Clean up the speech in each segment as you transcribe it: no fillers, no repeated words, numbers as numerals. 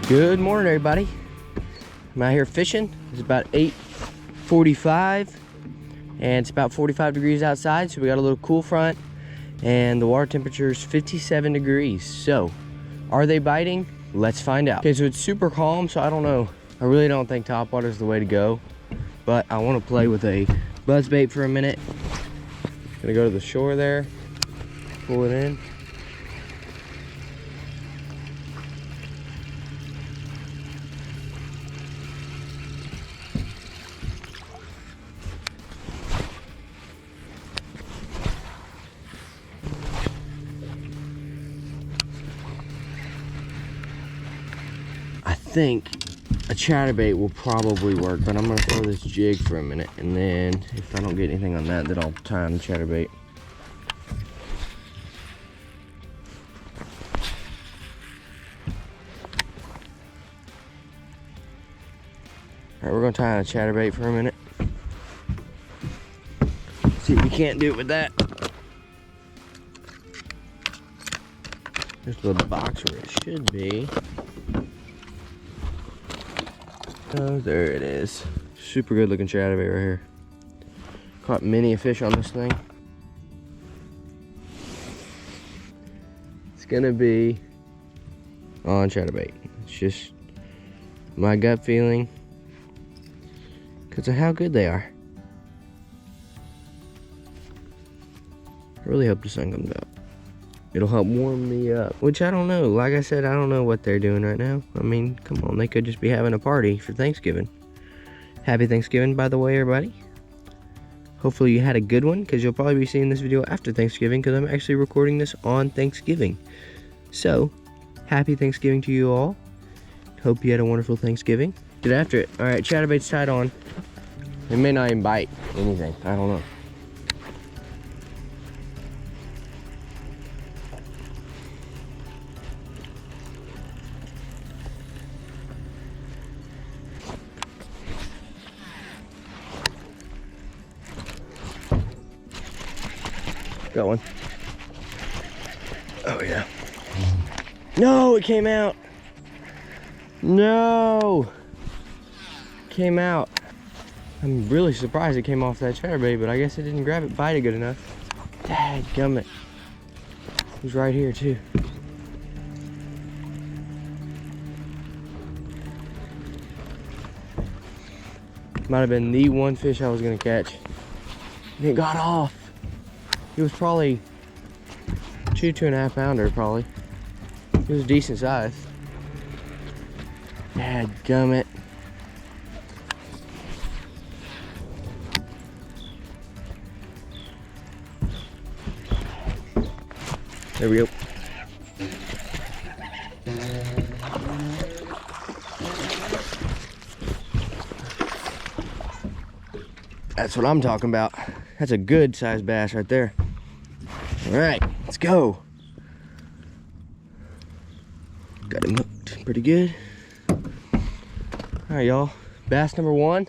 Good morning, everybody. I'm out here fishing. It's about 8:45 and it's about 45 degrees outside, so we got a little cool front and the water temperature is 57 degrees. So are they biting? Let's find out. Okay, so it's super calm, so I don't know. I really don't think topwater is the way to go, but I want to play with a buzz bait for a minute. Gonna go to the shore there, pull it in. I think a chatterbait will probably work, but I'm gonna throw this jig for a minute, and then if I don't get anything on that, then I'll tie on the chatterbait. All right, we're gonna tie on a chatterbait for a minute. See if we can't do it with that. There's a little box where it should be. Oh, there it is. Super good looking chatterbait right here. Caught many a fish on this thing. It's gonna be on chatterbait. It's just my gut feeling because of how good they are. I really hope the sun comes out. It'll help warm me up, which I don't know. Like I said, I don't know what they're doing right now. I mean, come on, they could just be having a party for Thanksgiving. Happy Thanksgiving, by the way, everybody. Hopefully you had a good one, because you'll probably be seeing this video after Thanksgiving, because I'm actually recording this on Thanksgiving. So, happy Thanksgiving to you all. Hope you had a wonderful Thanksgiving. Get after it. All right, chatterbait's tied on. It may not even bite anything. I don't know. Got one. Oh yeah. No, it came out. No. Came out. I'm really surprised it came off that chatterbait, but I guess it didn't bite it good enough. Dadgummit. It was right here too. Might have been the one fish I was gonna catch. And it got off. It was probably 2.5 pounder probably. It was decent size. Dadgummit. There we go. That's what I'm talking about. That's a good sized bass right there. All right, let's go. Got him hooked pretty good. All right, y'all. Bass number one.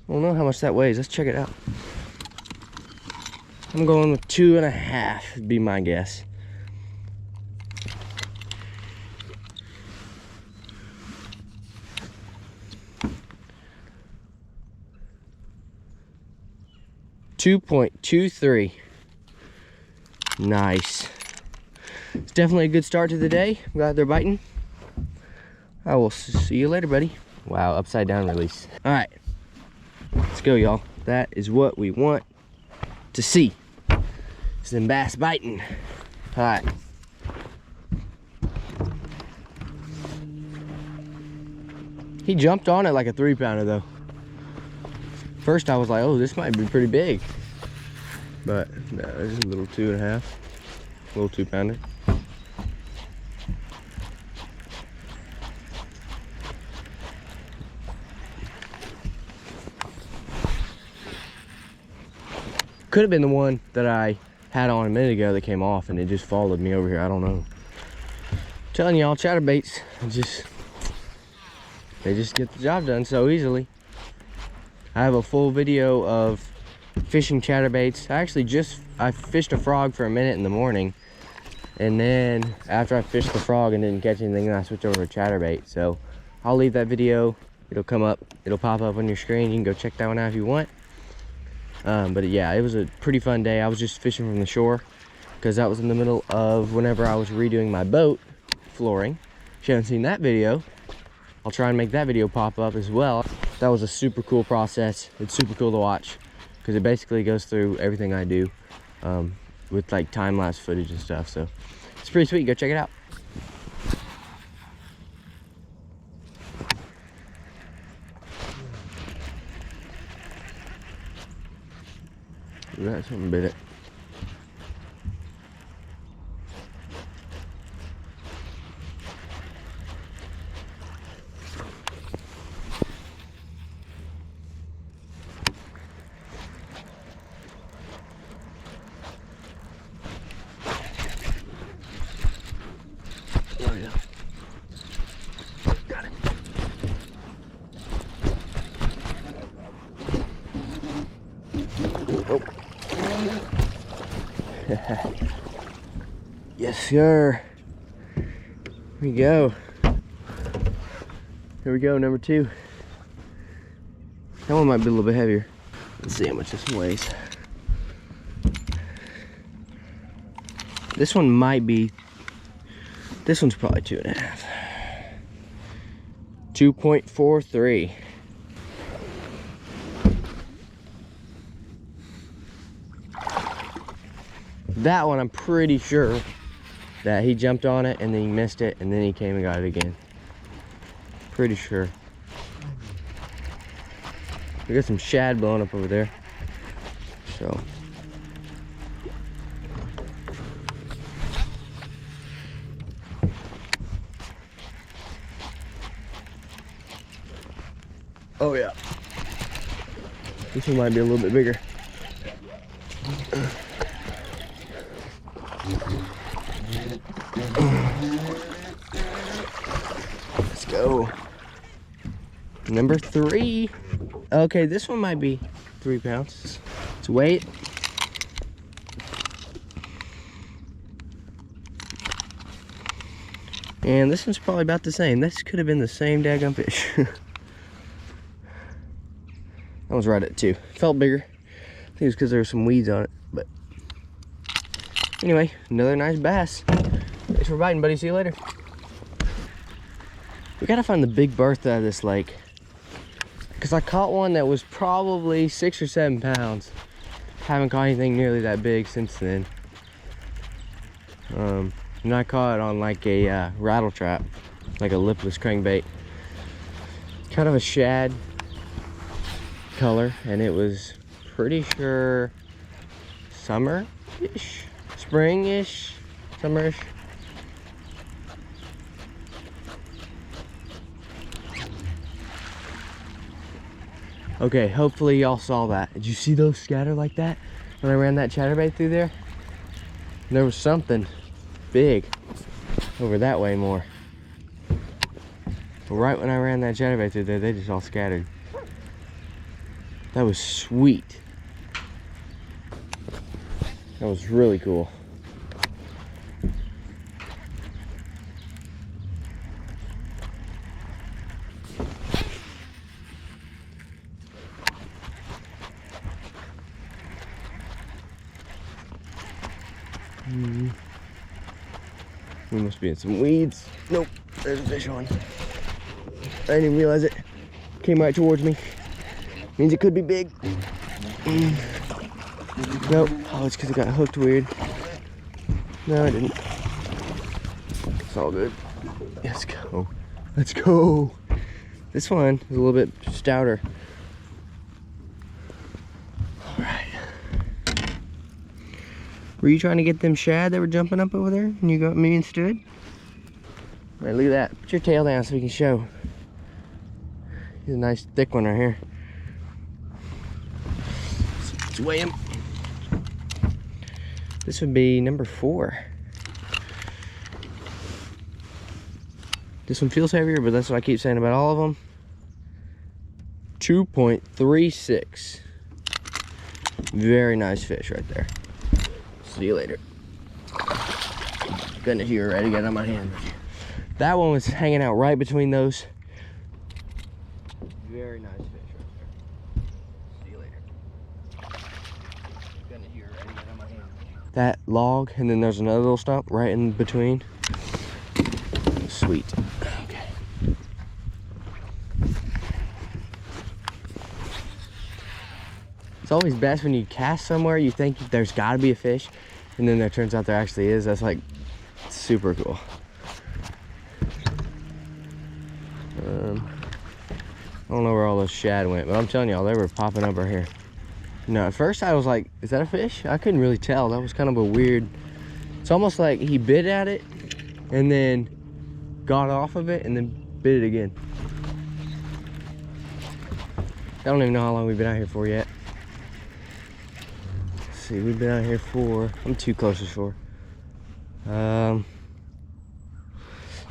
I don't know how much that weighs. Let's check it out. I'm going with 2.5 would be my guess. .23. Nice. It's definitely a good start to the day. I'm glad they're biting. I will see you later, buddy. Wow, upside down release. All right, let's go, y'all. That is what we want to see. Some bass biting. All right. He jumped on it like a 3-pounder though. First I was like, oh, this might be pretty big. But no, it's a little 2.5. A little 2-pounder. Could have been the one that I had on a minute ago that came off and it just followed me over here. I don't know. I'm telling y'all, chatterbaits, they just get the job done so easily. I have a full video of fishing chatterbaits. I fished a frog for a minute in the morning And then after I fished the frog and didn't catch anything, then I switched over to chatterbait. So I'll leave that video. It'll come up, it'll pop up on your screen. You can go check that one out if you want. But yeah, it was a pretty fun day. I was just fishing from the shore because that was in the middle of whenever I was redoing my boat flooring. If you haven't seen that video, I'll try and make that video pop up as well. That was a super cool process. It's super cool to watch because it basically goes through everything I do with like time-lapse footage and stuff. So it's pretty sweet. Go check it out. That something bit it. Oh yeah. Got it. Oh. Yes, sir. Here we go. Here we go, number 2. That one might be a little bit heavier. Let's see how much this one weighs. This one might be, this one's probably 2.5. 2.43. That one, I'm pretty sure that he jumped on it and then he missed it and then he came and got it again. Pretty sure. We got some shad blowing up over there. So. Oh yeah. This one might be a little bit bigger. Let's go. Number 3. Okay, this one might be 3 pounds. Let's weigh it. And this one's probably about the same. This could have been the same daggone fish. That was right at 2. Felt bigger. I think it's because there were some weeds on it. But anyway, another nice bass. Thanks for biting, buddy. See you later. We gotta find the big berth out of this lake, because I caught one that was probably 6 or 7 pounds. Haven't caught anything nearly that big since then. And I caught it on like a rattle trap, like a lipless crankbait. Kind of a shad color, and it was pretty sure summer-ish, spring-ish, summer-ish. Okay, hopefully y'all saw that. Did you see those scatter like that when I ran that chatterbait through there? There was something big over that way more. But right when I ran that chatterbait through there, they just all scattered. That was sweet. That was really cool. We must be in some weeds. Nope, there's a fish on. I didn't even realize it. Came right towards me. Means it could be big. Nope. Oh, it's because it got hooked weird. No, I didn't. It's all good. Let's go. Let's go. This one is a little bit stouter. All right. Were you trying to get them shad that were jumping up over there and you got me instead? All right, look at that. Put your tail down so we can show. He's a nice thick one right here. Let's weigh him. This would be number 4. This one feels heavier, but that's what I keep saying about all of them. 2.36. Very nice fish right there. See you later. Goodness, you were ready to get on my hand. That one was hanging out right between those. Very nice fish right there. See you later. Goodness, you were ready to get on my hand. That log, and then there's another little stump right in between. Sweet. Okay. It's always best when you cast somewhere you think there's got to be a fish, and then there turns out there actually is. That's like super cool. I don't know where all those shad went, but I'm telling y'all, they were popping up right here. No, at first I was like, is that a fish? I couldn't really tell. That was kind of a weird, it's almost like he bit at it and then got off of it and then bit it again. I don't even know how long we've been out here for yet. Let's see, we've been out here for, I'm too close to shore.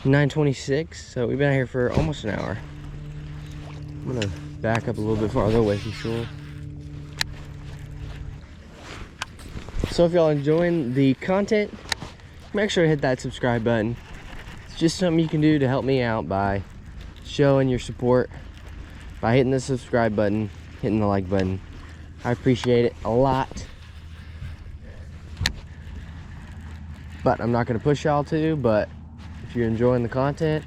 9:26, so we've been out here for almost an hour. I'm gonna back up a little bit farther away from shore. So if y'all enjoying the content, make sure to hit that subscribe button. It's just something you can do to help me out by showing your support by hitting the subscribe button, hitting the like button. I appreciate it a lot. But I'm not gonna push y'all to, but if you're enjoying the content,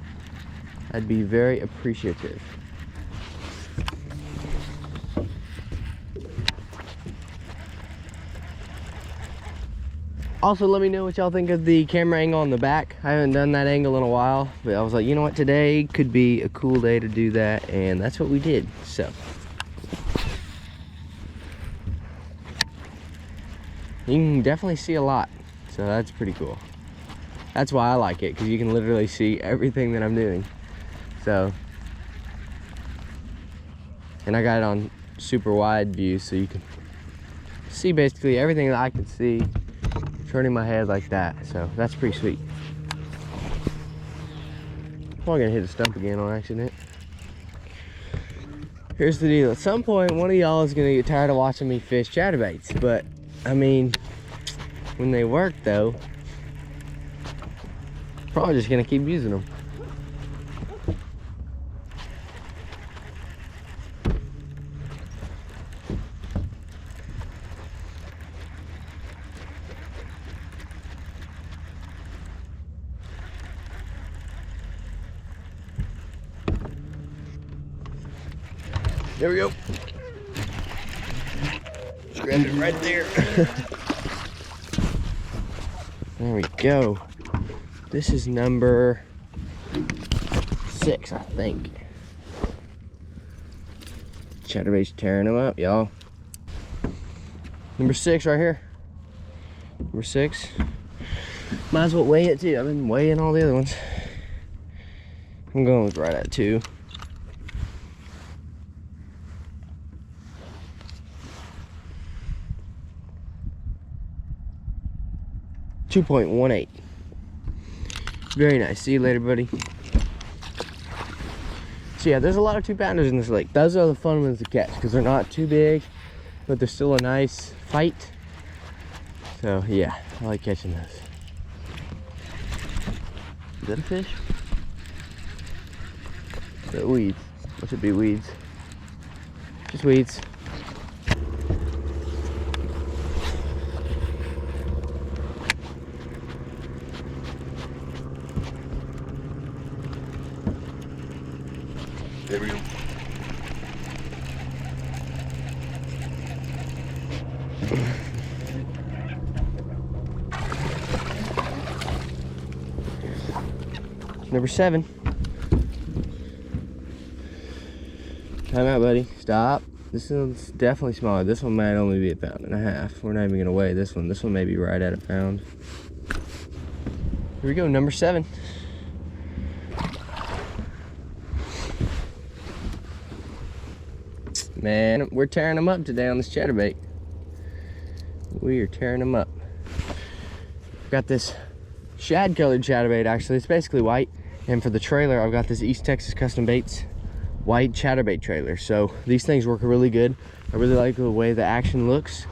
I'd be very appreciative. Also, let me know what y'all think of the camera angle on the back. I haven't done that angle in a while, but I was like, you know what, today could be a cool day to do that, and that's what we did. So you can definitely see a lot, so that's pretty cool. That's why I like it, because you can literally see everything that I'm doing. So, and I got it on super wide view, so you can see basically everything that I can see turning my head like that. So that's pretty sweet. I'm probably gonna hit a stump again on accident. Here's the deal. At some point, one of y'all is gonna get tired of watching me fish chatterbaits, but I mean, when they work though, probably just gonna keep using them. There we go. Just grabbed it right there. There we go. This is number 6, I think. Chatterbait's tearing them up, y'all. Number 6 right here. Number 6. Might as well weigh it too. I've been weighing all the other ones. I'm going with right at 2. .18. Very nice. See you later, buddy. So yeah, there's a lot of 2-pounders in this lake. Those are the fun ones to catch because they're not too big, but they're still a nice fight. So yeah, I like catching those. Is that a fish? Is that weeds? What should be weeds? Just weeds. There we go. Number 7. Time out, buddy. Stop. This one's definitely smaller. This one might only be 1.5 pounds. We're not even gonna weigh this one. This one may be right at 1 pound. Here we go, number 7. Man, we're tearing them up today on this chatterbait. We are tearing them up. Got this shad colored chatterbait, actually. It's basically white. And for the trailer, I've got this East Texas Custom Baits white chatterbait trailer. So these things work really good. I really like the way the action looks.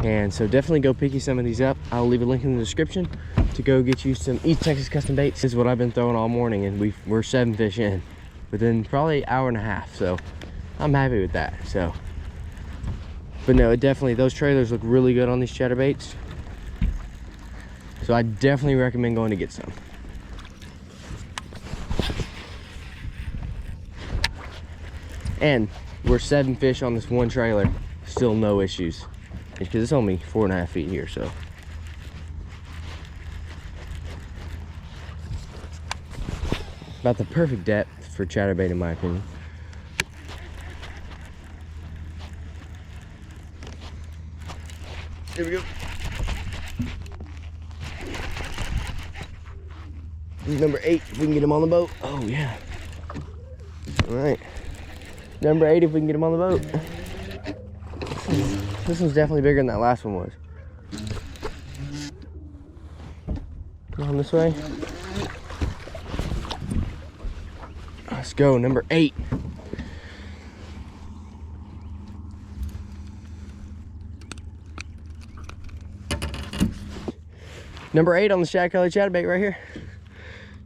And so definitely go pick you some of these up. I'll leave a link in the description to go get you some East Texas custom baits. This is what I've been throwing all morning, and we're 7 fish in within probably an hour and a half. So I'm happy with that. So, but no, it definitely, those trailers look really good on these chatterbaits. So I definitely recommend going to get some. And we're 7 fish on this one trailer, still no issues. Because it's only 4.5 feet here, so. About the perfect depth for chatterbait in my opinion. Here we go. This is number 8, if we can get him on the boat. Oh yeah. All right. Number 8, if we can get him on the boat. This one's definitely bigger than that last one was. Come on this way. Let's go, number 8. Number 8 on the shad color chatterbait right here.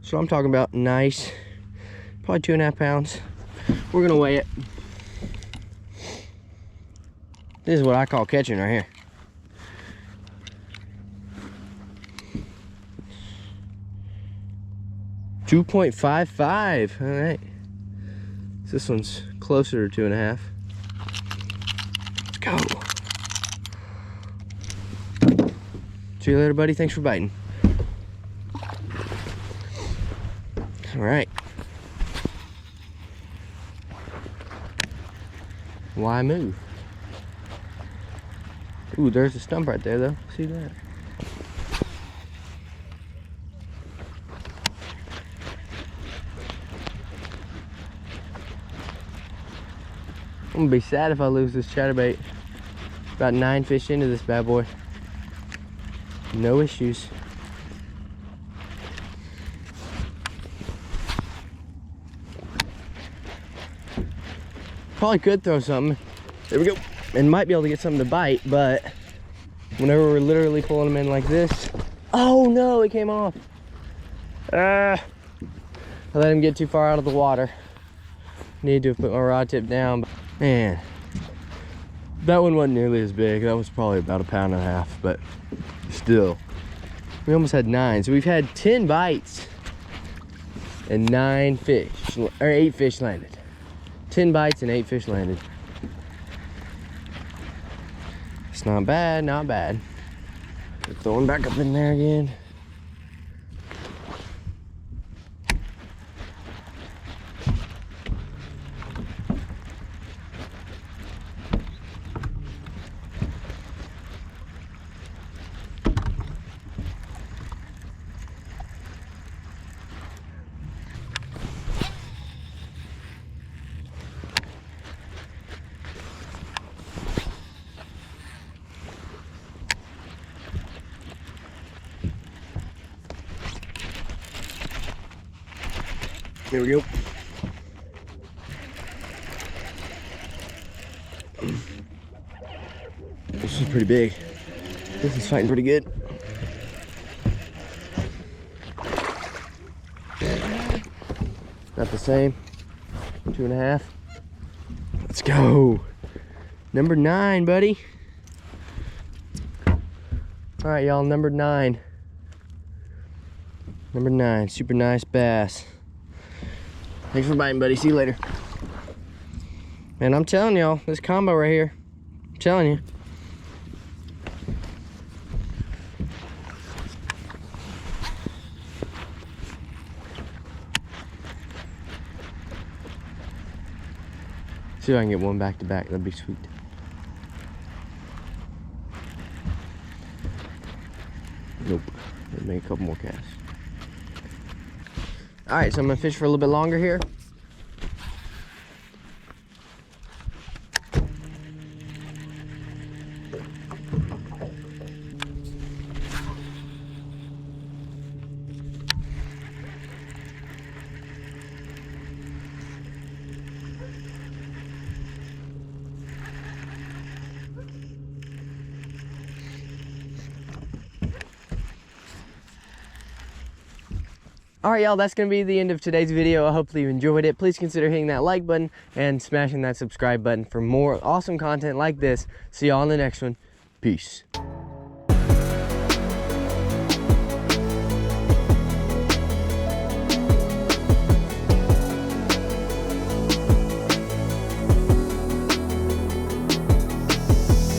That's what I'm talking about. Nice. Probably 2.5 pounds. We're gonna weigh it. This is what I call catching right here. $2.55. All right. So this one's closer to 2.5. Let's go. See you later, buddy. Thanks for biting. All right. Why move? Ooh, there's a stump right there, though. See that? I'm gonna be sad if I lose this chatterbait. About 9 fish into this bad boy. No issues. Probably could throw something. There we go. And might be able to get something to bite, but whenever we're literally pulling them in like this, oh no, it came off. I let him get too far out of the water. Need to have put my rod tip down. Man, that one wasn't nearly as big. That was probably about 1.5 pounds, but still. We almost had 9. So we've had 10 bites and 9 fish, or 8 fish landed. 10 bites and 8 fish landed. It's not bad, not bad. Throwing back up in there again. There we go. This is pretty big. This is fighting pretty good. Not the same. 2.5. Let's go. Number 9, buddy. All right, y'all, number 9. Number 9, super nice bass. Thanks for biting, buddy. See you later. Man, I'm telling y'all, this combo right here, I'm telling you. See if I can get one back to back. That'd be sweet. Nope. Let me make a couple more casts. All right, so I'm gonna fish for a little bit longer here. All right, y'all, that's gonna be the end of today's video. Hopefully you enjoyed it. Please consider hitting that like button and smashing that subscribe button for more awesome content like this. See y'all on the next one. Peace.